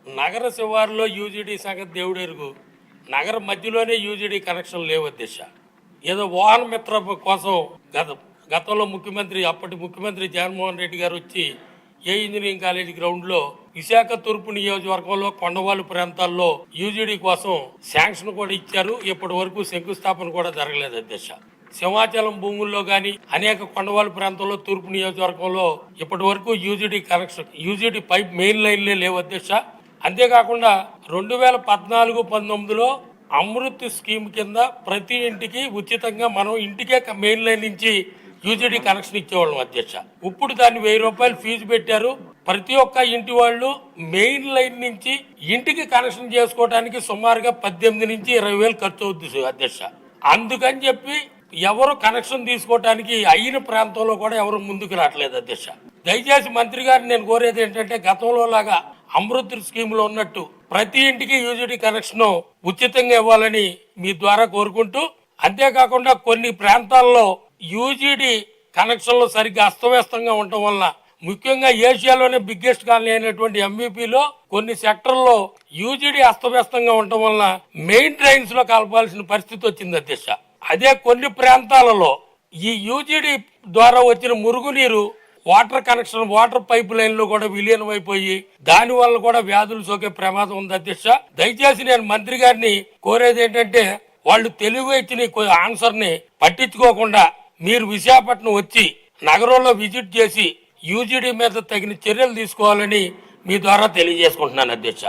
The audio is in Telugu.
నగర శివారులో యూజీడీ సంగతి దేవుడెరుగు. నగర మధ్యలోనే యూజీడీ కనెక్షన్ లేవు అధ్యక్ష. ఏదో వాహన మిత్ర కోసం గతంలో అప్పటి ముఖ్యమంత్రి జగన్మోహన్ రెడ్డి గారు వచ్చి ఏ ఇంజనీరింగ్ కాలేజీ గ్రౌండ్లో విశాఖ తూర్పు నియోజకవర్గంలో కొండవాళ్ళు ప్రాంతాల్లో యూజీడీ కోసం శాంక్షన్ కూడా ఇచ్చారు. ఇప్పటి వరకు శంకుస్థాపన కూడా జరగలేదు అధ్యక్ష. సింహాచలం భూముల్లో కానీ అనేక కొండవాళ్ళ ప్రాంతంలో తూర్పు నియోజకవర్గంలో ఇప్పటి వరకు యూజీడీ పైప్ మెయిన్ లైన్లే లేవు అధ్యక్ష. అంతేకాకుండా 2014-19లో అమృత్ స్కీమ్ కింద ప్రతి ఇంటికి ఉచితంగా మనం ఇంటికే మెయిన్ లైన్ నుంచి యూజీడీ కనెక్షన్ ఇచ్చేవాళ్ళం అధ్యక్ష. ఇప్పుడు దాన్ని 1000 రూపాయలు ఫీజు పెట్టారు. ప్రతి ఒక్క ఇంటి వాళ్ళు మెయిన్ లైన్ నుంచి ఇంటికి కనెక్షన్ చేసుకోవడానికి సుమారుగా 18 నుంచి 20 వేలు ఖర్చు అవుతుంది అధ్యక్ష. అందుకని చెప్పి ఎవరు కనెక్షన్ తీసుకోవడానికి అయిన ప్రాంతంలో కూడా ఎవరు ముందుకు రావట్లేదు అధ్యక్ష. దయచేసి మంత్రి గారిని నేను కోరేది ఏంటంటే గతంలో లాగా అమృత్ స్కీమ్ లో ఉన్నట్టు ప్రతి ఇంటికి యూజీడీ కనెక్షన్ ఉచితంగా ఇవ్వాలని మీ ద్వారా కోరుకుంటూ, అంతేకాకుండా కొన్ని ప్రాంతాల్లో యూజీడీ కనెక్షన్లు సరిగ్గా అస్తవ్యస్తంగా ఉండటం వల్ల, ముఖ్యంగా ఏషియాలోనే బిగ్గెస్ట్ కాలనీ అయినటువంటి ఎంవీపీలో కొన్ని సెక్టర్లో యూజీడీ అస్తవ్యస్తంగా ఉండటం వల్ల మెయిన్ డ్రైన్స్ లో కలపాల్సిన పరిస్థితి వచ్చింది అధ్యక్ష. అదే కొన్ని ప్రాంతాలలో ఈ యూజీడీ ద్వారా వచ్చిన మురుగునీరు వాటర్ పైప్ లైన్లో కూడా విలీనం అయిపోయి దాని వల్ల కూడా వ్యాధులు సోకే ప్రమాదం ఉంది అధ్యక్ష. దయచేసి నేను మంత్రి గారిని కోరేది ఏంటంటే వాళ్ళు తెలుగు ఇచ్చిన ఆన్సర్ ని పట్టించుకోకుండా మీరు విశాఖపట్నం వచ్చి నగరంలో విజిట్ చేసి యూజీడీ మీద తగిన చర్యలు తీసుకోవాలని మీ ద్వారా తెలియజేసుకుంటున్నాను అధ్యక్ష.